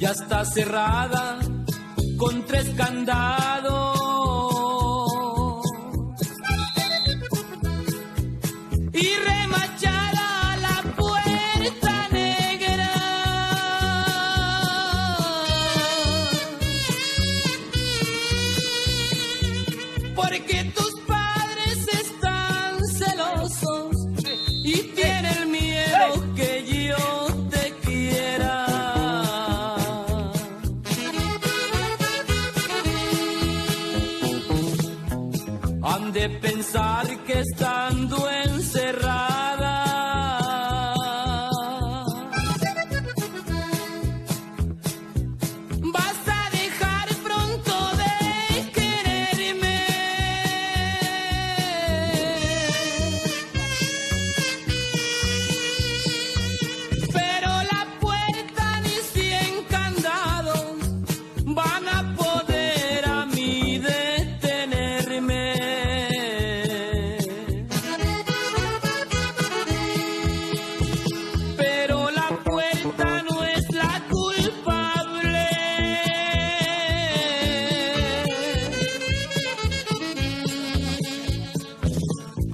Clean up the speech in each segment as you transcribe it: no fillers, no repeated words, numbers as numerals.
ya está cerrada con 3 candados. Y remachada la puerta negra, porque tus padres están celosos y tienen miedo que yo te quiera. Han de pensar que estando encerrada vas a dejar pronto de quererme. Pero la puerta ni 100 candados van a poder a mí detenerme. Pero la puerta no es la culpable,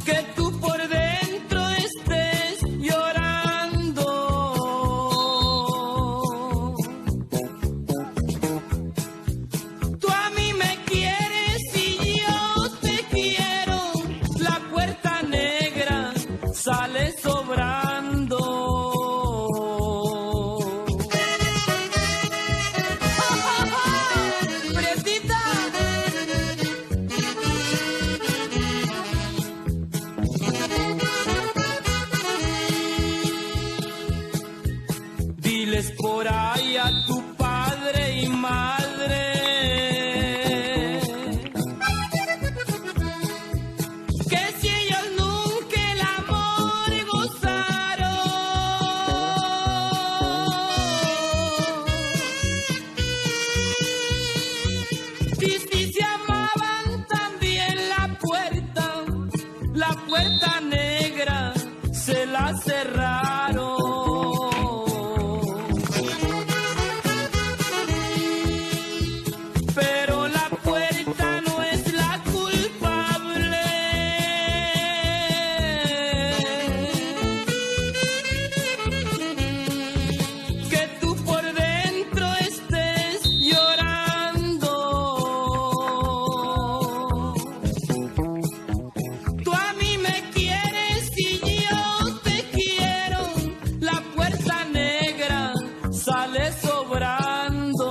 que tú por dentro estés llorando. Tú a mí me quieres y yo te quiero, la puerta negra sale sobrando. ¡Prietita! Diles por ahí a tu padre y madre que si ellos nunca el amor gozaron, y si se amaban también la puerta negra se la cerraron. Pero la puerta no es la culpable, que tú por dentro estés llorando. Tú a mí me quieres y yo te quiero, la puerta negra sale sobrando.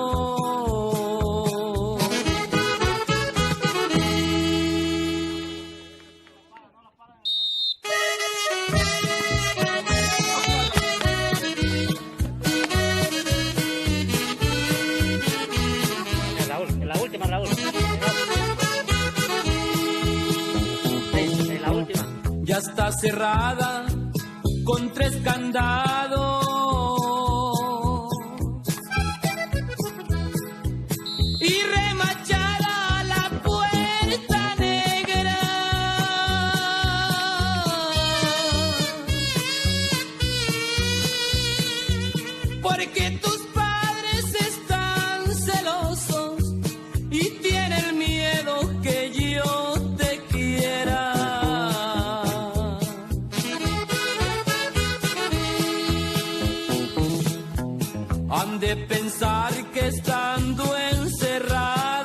Raúl, en la última, Raúl. En la última. Ya está cerrada con 3 candados. Y remachada la puerta negra, porque tus padres están celosos y tienen miedo que yo te quiera. Han de pensar que estando encerrada